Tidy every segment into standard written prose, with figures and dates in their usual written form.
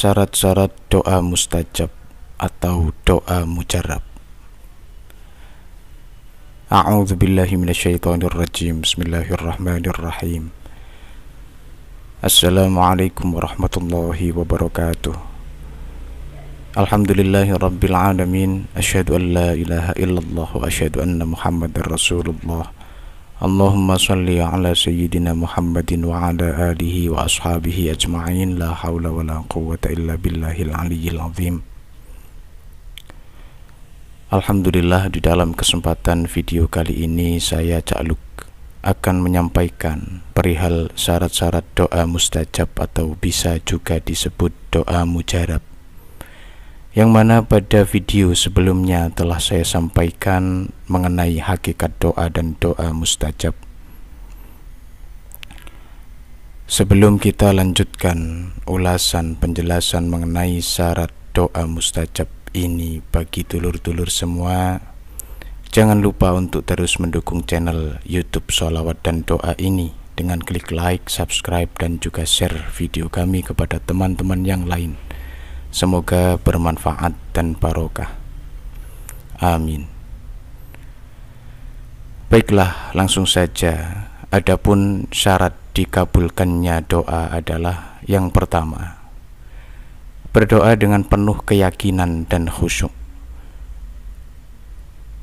syarat-syarat doa mustajab atau doa mujarab. A'udzu billahi minasyaitonir rajim. Bismillahirrahmanirrahim. Assalamualaikum warahmatullahi wabarakatuh. Alhamdulillahi rabbil alamin. Asyhadu an la ilaha illallah wa asyhadu anna Muhammadar Rasulullah. Allahumma salli ala sayyidina Muhammadin wa ala alihi wa ashabihi ajma'in. La hawla wa la quwwata illa billahil aliyyil azim. Alhamdulillah, di dalam kesempatan video kali ini saya Cak Luk akan menyampaikan perihal syarat-syarat doa mustajab atau bisa juga disebut doa mujarab, yang mana pada video sebelumnya telah saya sampaikan mengenai hakikat doa dan doa mustajab. Sebelum kita lanjutkan ulasan penjelasan mengenai syarat doa mustajab ini bagi dulur-dulur semua, jangan lupa untuk terus mendukung channel YouTube Sholawat dan Doa ini dengan klik like, subscribe, dan juga share video kami kepada teman-teman yang lain. Semoga bermanfaat dan barokah. Amin. Baiklah, langsung saja. Adapun syarat dikabulkannya doa adalah yang pertama, berdoa dengan penuh keyakinan dan khusyuk.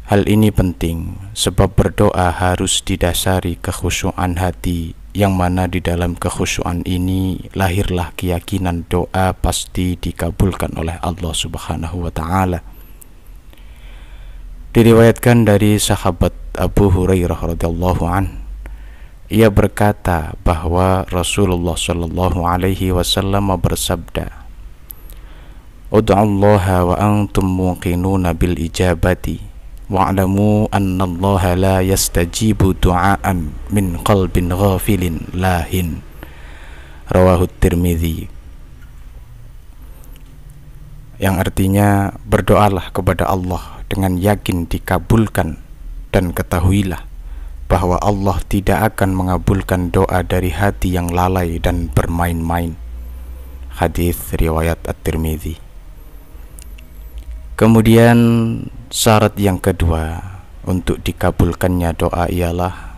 Hal ini penting sebab berdoa harus didasari kekhusyukan hati, yang mana di dalam kekhusyukan ini lahirlah keyakinan doa pasti dikabulkan oleh Allah Subhanahu wa taala. Diriwayatkan dari sahabat Abu Hurairah radhiyallahu an, ia berkata bahwa Rasulullah sallallahu alaihi wasallam bersabda, "Ud'ullaha wa antum muqinuna bil ijabati wa'lamu anna Allah la yastajibu du'aan min qalbin ghafilin lahin." Rawahu Tirmidzi. Yang artinya, berdoalah kepada Allah dengan yakin dikabulkan, dan ketahuilah bahwa Allah tidak akan mengabulkan doa dari hati yang lalai dan bermain-main. Hadis riwayat At-Tirmidzi. Kemudian syarat yang kedua untuk dikabulkannya doa ialah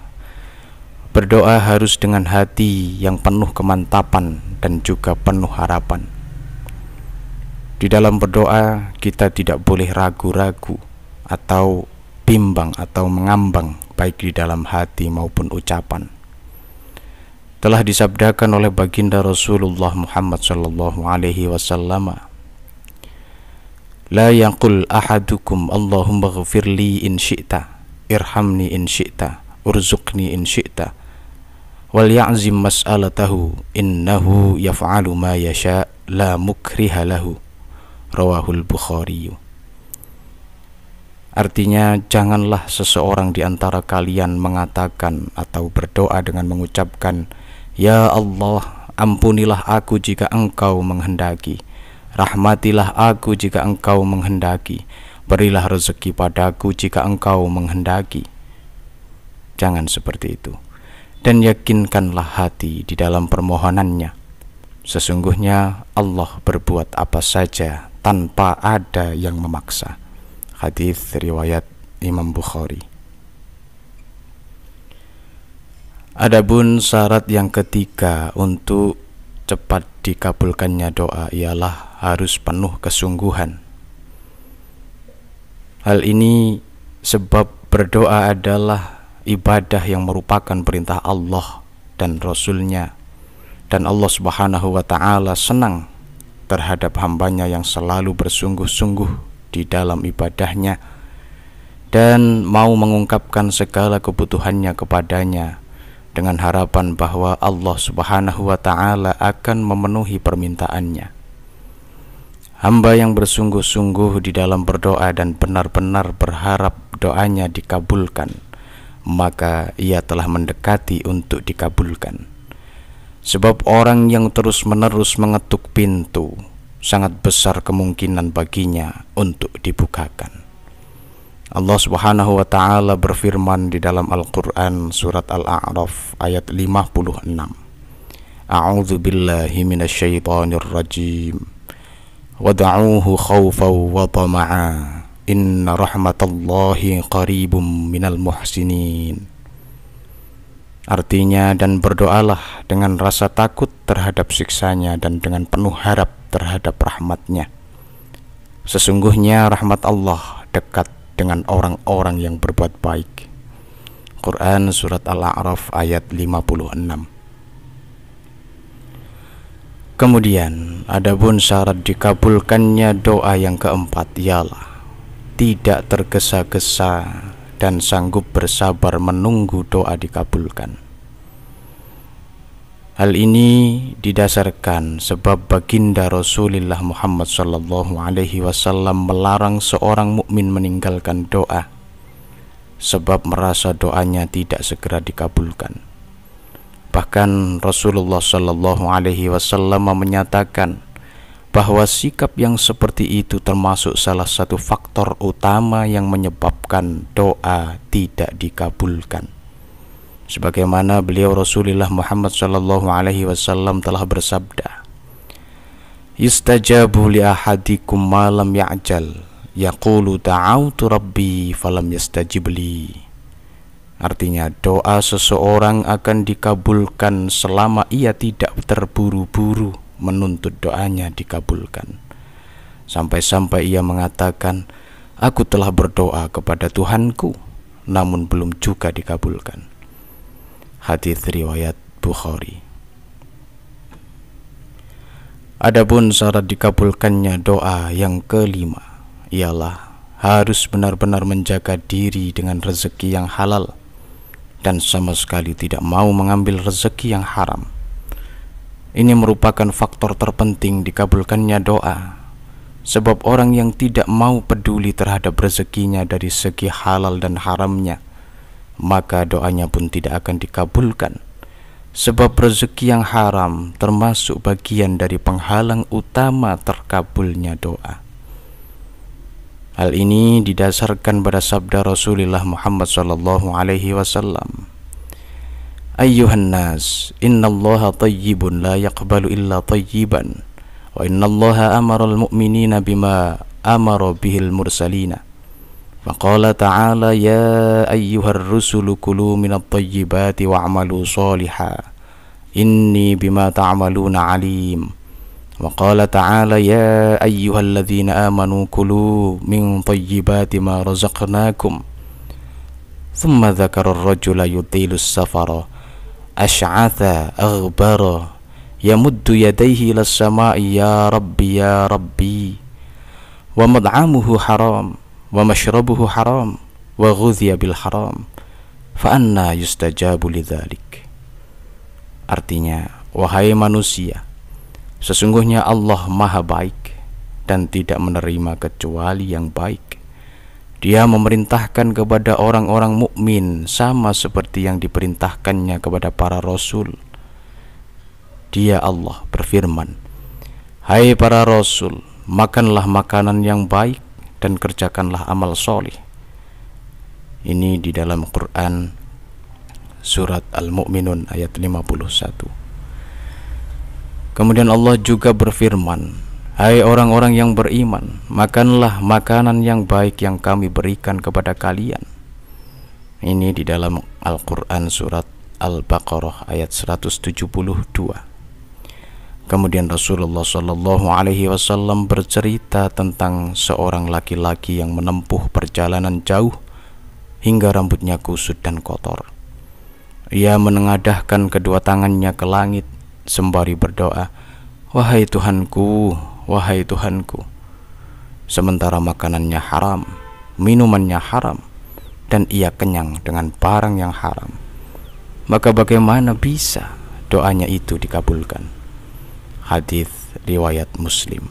berdoa harus dengan hati yang penuh kemantapan dan juga penuh harapan. Di dalam berdoa kita tidak boleh ragu-ragu atau bimbang atau mengambang, baik di dalam hati maupun ucapan. Telah disabdakan oleh baginda Rasulullah Muhammad sallallahu alaihi wasallam, "La yaqul ahadukum Allahumma ghfirli in syi'ta, irhamni in syi'ta, urzuqni in syi'ta, wal ya'zim mas'alatahu innahu yaf'alu ma yasha la mukriha lahu." Rawahul Bukhari. Artinya, janganlah seseorang di antara kalian mengatakan atau berdoa dengan mengucapkan, "Ya Allah, ampunilah aku jika Engkau menghendaki, rahmatilah aku jika Engkau menghendaki, berilah rezeki padaku jika Engkau menghendaki." Jangan seperti itu. Dan yakinkanlah hati di dalam permohonannya. Sesungguhnya Allah berbuat apa saja tanpa ada yang memaksa. Hadis riwayat Imam Bukhari. Adapun syarat yang ketiga untuk cepat dikabulkannya doa ialah harus penuh kesungguhan. Hal ini sebab berdoa adalah ibadah yang merupakan perintah Allah dan Rasul-Nya, dan Allah Subhanahu wa ta'ala senang terhadap hambanya yang selalu bersungguh-sungguh di dalam ibadahnya dan mau mengungkapkan segala kebutuhannya kepadanya dengan harapan bahwa Allah Subhanahu wa ta'ala akan memenuhi permintaannya. Hamba yang bersungguh-sungguh di dalam berdoa dan benar-benar berharap doanya dikabulkan, maka ia telah mendekati untuk dikabulkan. Sebab orang yang terus-menerus mengetuk pintu, sangat besar kemungkinan baginya untuk dibukakan. Allah Subhanahu wa ta'ala berfirman di dalam Al-Quran surat Al-A'raf ayat 56, "A'udzu billahi minasyaitonir rajim. wad'uuhu khawfan wa tama'a inna rahmatallahi qaribum minal muhsinin. Artinya, dan berdoalah dengan rasa takut terhadap siksanya dan dengan penuh harap terhadap rahmatnya. Sesungguhnya rahmat Allah dekat dengan orang-orang yang berbuat baik. Quran Surat Al-A'raf ayat 56. Kemudian, adapun syarat dikabulkannya doa yang keempat ialah tidak tergesa-gesa dan sanggup bersabar menunggu doa dikabulkan. Hal ini didasarkan sebab baginda Rasulullah Muhammad SAW melarang seorang mukmin meninggalkan doa sebab merasa doanya tidak segera dikabulkan. Bahkan Rasulullah SAW menyatakan bahwa sikap yang seperti itu termasuk salah satu faktor utama yang menyebabkan doa tidak dikabulkan. Sebagaimana beliau Rasulullah Muhammad SAW telah bersabda, "Yustajabu li ahadikum ma lam ya'jal, yaqulu da'autu rabbi falam yastajib li." Artinya, doa seseorang akan dikabulkan selama ia tidak terburu-buru menuntut doanya dikabulkan. Sampai-sampai ia mengatakan, "Aku telah berdoa kepada Tuhanku, namun belum juga dikabulkan." Hadits riwayat Bukhari. Adapun syarat dikabulkannya doa yang kelima ialah harus benar-benar menjaga diri dengan rezeki yang halal dan sama sekali tidak mau mengambil rezeki yang haram. Ini merupakan faktor terpenting dikabulkannya doa, sebab orang yang tidak mau peduli terhadap rezekinya dari segi halal dan haramnya, maka doanya pun tidak akan dikabulkan, sebab rezeki yang haram termasuk bagian dari penghalang utama terkabulnya doa. Hal ini didasarkan pada sabda Rasulullah Muhammad SAW, "Ayyuhan nas, innallaha tayyibun la yaqbalu illa tayyiban, wa innallaha amara al-mu'minina bima amara bihil mursalina. Faqala ta'ala ya ayyuhar rusulu kulu minat tayyibati wa'amalu sholiha, inni bima ta'amaluna alim. Wa qala ta'ala ya ayyuhalladzina amanu kulu min tayyibati ma razaqnakum." Thumma dzakara ar-rajula yutilu as-safara ash'atha aghbara yamuddu yadayhi ila as-sama'i ya rabbi wa mad'amuhu haram wa mashrabuhu haram wa ghudhiya bil haram fa anna yustajabu lidzalik. Artinya, wahai manusia, sesungguhnya Allah Maha Baik dan tidak menerima kecuali yang baik. Dia memerintahkan kepada orang-orang mukmin sama seperti yang diperintahkannya kepada para rasul. Dia Allah berfirman, "Hai para rasul, makanlah makanan yang baik dan kerjakanlah amal soleh." Ini di dalam Quran Surat Al-Mu'minun ayat 51. Kemudian Allah juga berfirman, "Hai orang-orang yang beriman, makanlah makanan yang baik yang kami berikan kepada kalian." Ini di dalam Al-Quran Surat Al-Baqarah ayat 172. Kemudian Rasulullah SAW bercerita tentang seorang laki-laki yang menempuh perjalanan jauh hingga rambutnya kusut dan kotor. Ia menengadahkan kedua tangannya ke langit sembari berdoa, "Wahai Tuhanku, wahai Tuhanku." Sementara makanannya haram, minumannya haram, dan ia kenyang dengan barang yang haram. Maka bagaimana bisa doanya itu dikabulkan? Hadits riwayat Muslim.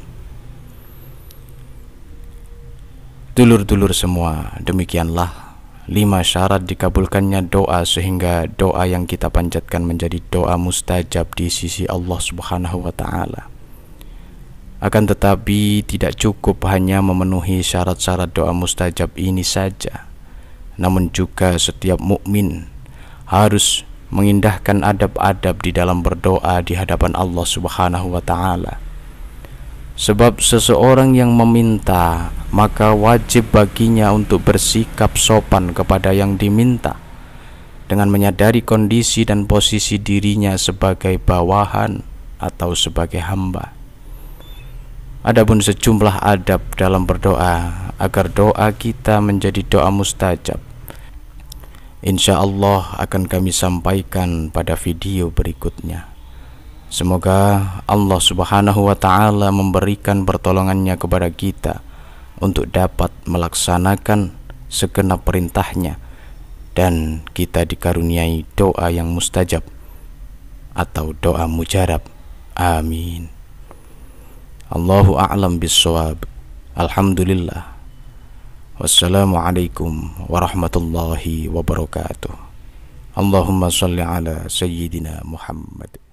Dulur-dulur semua, demikianlah 5 syarat dikabulkannya doa sehingga doa yang kita panjatkan menjadi doa mustajab di sisi Allah Subhanahu wa Ta'ala. Akan tetapi tidak cukup hanya memenuhi syarat-syarat doa mustajab ini saja, namun juga setiap mukmin harus mengindahkan adab-adab di dalam berdoa di hadapan Allah Subhanahu wa Ta'ala. Sebab seseorang yang meminta, maka wajib baginya untuk bersikap sopan kepada yang diminta, dengan menyadari kondisi dan posisi dirinya sebagai bawahan atau sebagai hamba. Adapun sejumlah adab dalam berdoa agar doa kita menjadi doa mustajab, insya Allah akan kami sampaikan pada video berikutnya. Semoga Allah Subhanahu wa ta'ala memberikan pertolongannya kepada kita untuk dapat melaksanakan segenap perintahnya, dan kita dikaruniai doa yang mustajab atau doa mujarab. Amin. Allahu a'lam bissawab. Alhamdulillah. Wassalamualaikum warahmatullahi wabarakatuh. Allahumma salli ala Sayyidina Muhammad.